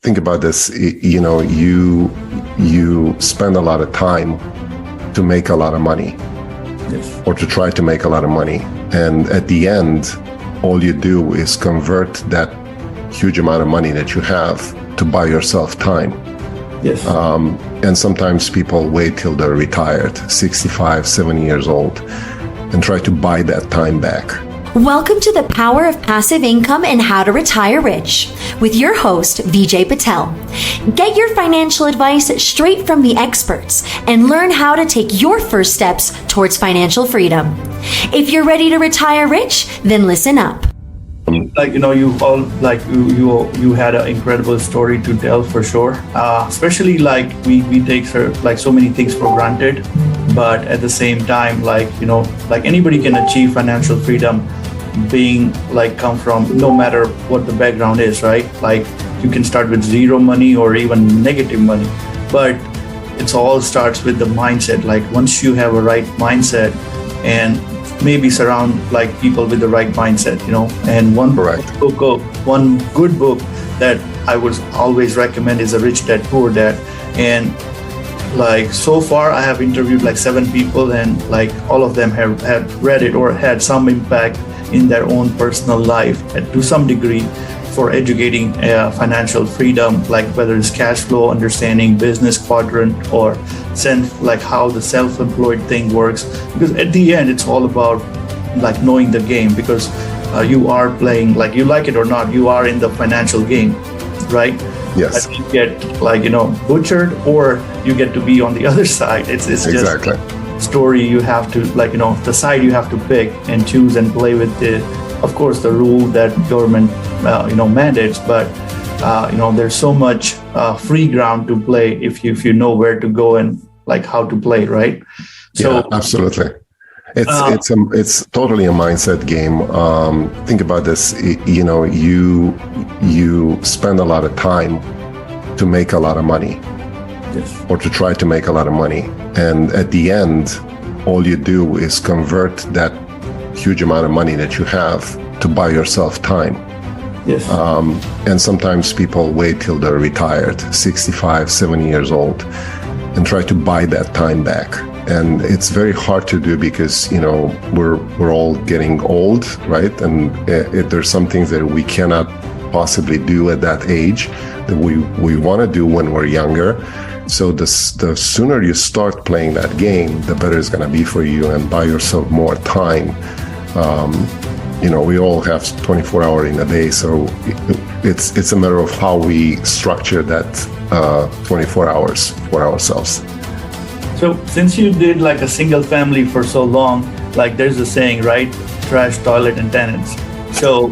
think about this. You spend a lot of time to make a lot of money, Yes. or to try to make a lot of money, and at the end, all you do is convert that huge amount of money that you have to buy yourself time. Yes. And sometimes people wait till they're retired, 65, 70 years old, and try to buy that time back. Welcome to the Power of Passive Income and How to Retire Rich with your host, Vijay Patel. Get your financial advice straight from the experts and learn how to take your first steps towards financial freedom. If you're ready to retire rich, then listen up. You all you had an incredible story to tell for sure. Especially we take so many things for granted, but at the same time, anybody can achieve financial freedom, being come from no matter what the background is, right? Like you can start with zero money or even negative money, but it's all starts with the mindset. Like once you have a right mindset and maybe surround people with the right mindset, and one good book that I would always recommend is A Rich Dad Poor Dad. And so far I have interviewed 7 people, and all of them have read it or had some impact in their own personal life to some degree for educating financial freedom, whether it's cash flow, understanding business quadrant, or how the self-employed thing works. Because at the end, it's all about knowing the game, because you are playing, you like it or not, you are in the financial game, right? Yes. You get butchered, or you get to be on the other side. It's Exactly. just story you have to the side you have to pick and choose and play with of course the rule that government mandates, but there's so much free ground to play if you know where to go and how to play, right? So yeah, absolutely. It's totally a mindset game. Think about this. You spend a lot of time to make a lot of money. Yes. Or to try to make a lot of money. And at the end, all you do is convert that huge amount of money that you have to buy yourself time. Yes. And sometimes people wait till they're retired, 65, 70 years old, and try to buy that time back. And it's very hard to do because, we're all getting old, right? And there's some things that we cannot possibly do at that age that we want to do when we're younger. So the sooner you start playing that game, the better it's going to be for you, and buy yourself more time. We all have 24 hours in a day, so it's a matter of how we structure that 24 hours for ourselves. So since you did a single family for so long, there's a saying, right? Trash, toilet, and tenants. So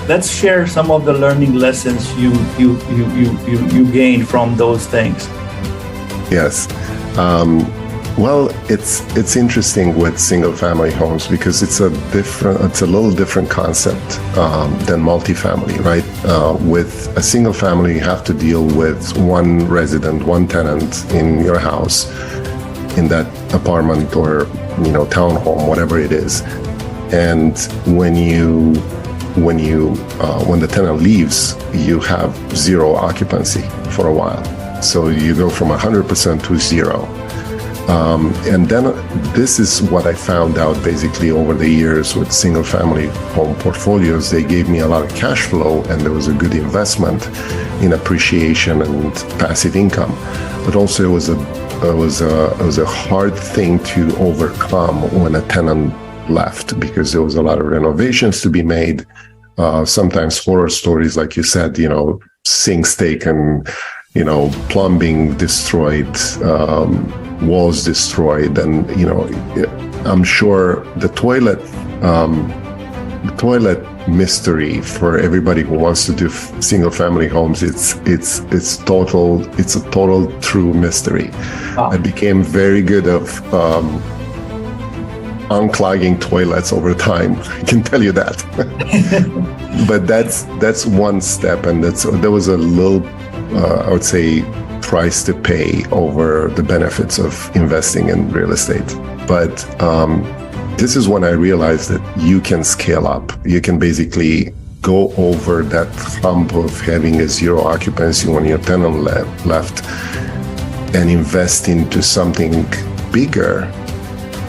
let's share some of the learning lessons you gained from those things. Yes. Well, it's interesting with single family homes because it's a little different concept than multifamily, right? With a single family, you have to deal with one resident, one tenant in your house, in that apartment or townhome, whatever it is. And when the tenant leaves, you have zero occupancy for a while. So you go from 100% to zero. And then this is what I found out basically over the years with single family home portfolios. They gave me a lot of cash flow, and there was a good investment in appreciation and passive income. But also it was a hard thing to overcome when a tenant left, because there was a lot of renovations to be made. Sometimes horror stories, like you said, sinks taken, plumbing destroyed, walls destroyed, and I'm sure the toilet mystery for everybody who wants to do single family homes, it's a total true mystery. Wow. I became very good of unclogging toilets over time. I can tell you that. But that's one step, and there was a little I would say price to pay over the benefits of investing in real estate. But this is when I realized that you can scale up. You can basically go over that hump of having a zero occupancy when your tenant left and invest into something bigger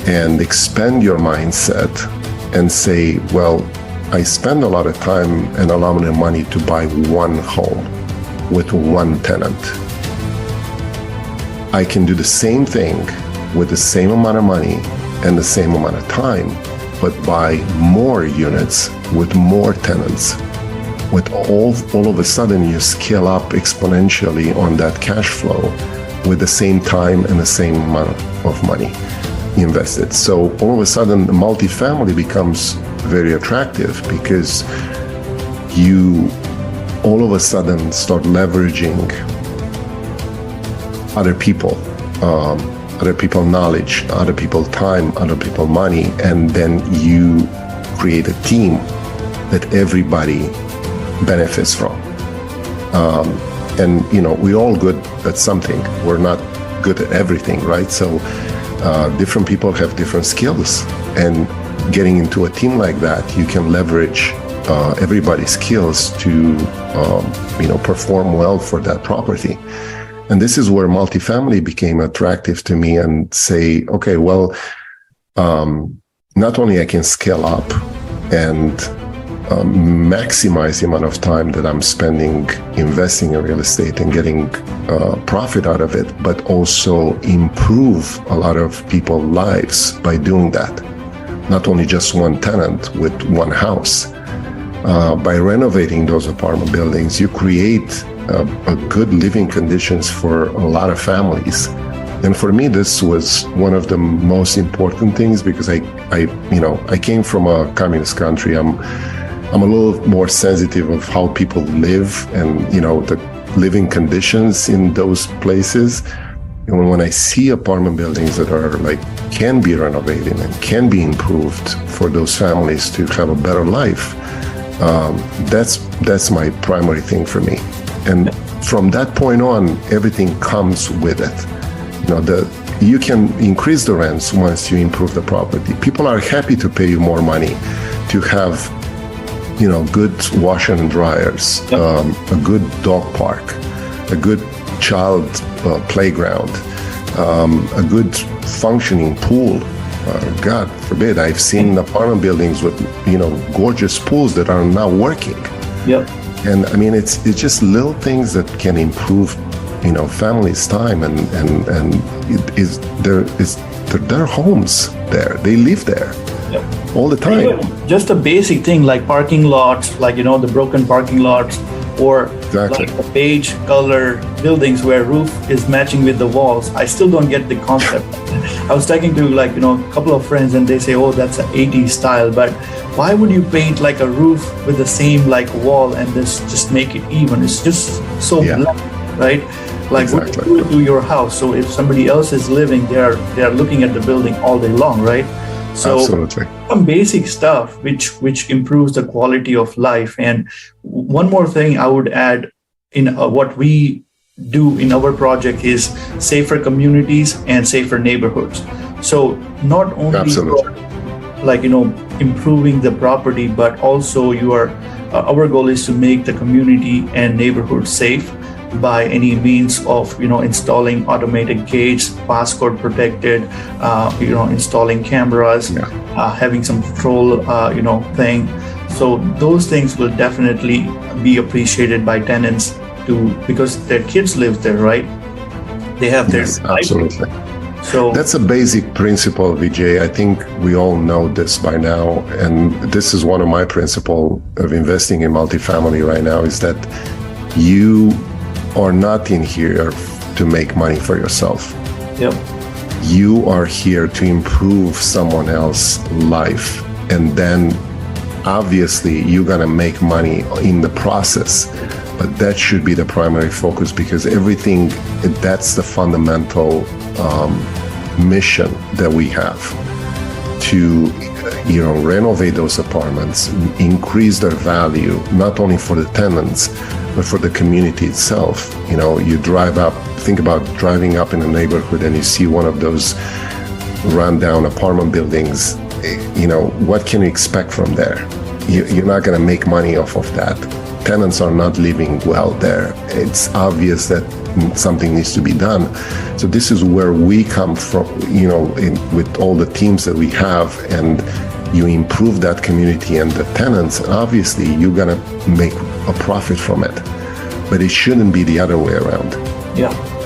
and expand your mindset and say, well, I spend a lot of time and a lot of money to buy one home with one tenant. I can do the same thing with the same amount of money and the same amount of time, but buy more units with more tenants. With all of a sudden, you scale up exponentially on that cash flow with the same time and the same amount of money invested. So all of a sudden, the multifamily becomes very attractive because you all of a sudden start leveraging other people knowledge, other people time, other people money, and then you create a team that everybody benefits from. And we're all good at something. We're not good at everything, right? So different people have different skills, and getting into a team like that, you can leverage everybody's skills to perform well for that property. And this is where multifamily became attractive to me, and say, okay, well, not only I can scale up and maximize the amount of time that I'm spending investing in real estate and getting profit out of it, but also improve a lot of people's lives by doing that. Not only just one tenant with one house. By renovating those apartment buildings, you create a good living conditions for a lot of families. And for me, this was one of the most important things, because I came from a communist country. I'm a little more sensitive of how people live and the living conditions in those places. And when I see apartment buildings that are can be renovated and can be improved for those families to have a better life, that's my primary thing for me. And from that point on, everything comes with it. You can increase the rents once you improve the property. People are happy to pay you more money to have, good washer and dryers, a good dog park, a good child playground, a good functioning pool. God forbid, I've seen apartment buildings with, gorgeous pools that are now working. Yep. And I mean, it's just little things that can improve, families' time, and their homes there. They live there all the time. Just a basic thing like parking lots, the broken parking lots, or exactly. Like the beige color buildings where roof is matching with the walls. I still don't get the concept. I was talking to a couple of friends, and they say, oh, that's an 80s style, but why would you paint a roof with the same wall and just make it even? It's just so black, right? Exactly. What do you do to your house? So if somebody else is living, they are looking at the building all day long, right? So absolutely. Some basic stuff which improves the quality of life. And one more thing I would add in what we do in our project is safer communities and safer neighborhoods. So not only improving the property, but also our goal is to make the community and neighborhood safe by any means of installing automated gates, passcode protected, installing cameras, having some control thing. So those things will definitely be appreciated by tenants too, because their kids live there, right? They have their absolutely. So that's a basic principle, Vijay. I think we all know this by now, and this is one of my principles of investing in multifamily right now, is that you are not in here to make money for yourself. Yep. You are here to improve someone else's life, and then obviously you're gonna make money in the process, but that should be the primary focus, because that's the fundamental mission that we have, to renovate those apartments, increase their value, not only for the tenants, but for the community itself. You think about driving up in a neighborhood and you see one of those rundown apartment buildings, what can you expect from there? you're not going to make money off of that. Tenants are not living well there. It's obvious that something needs to be done. So this is where we come from, with all the teams that we have, and you improve that community and the tenants, obviously you're going to make a profit from it. But it shouldn't be the other way around. Yeah.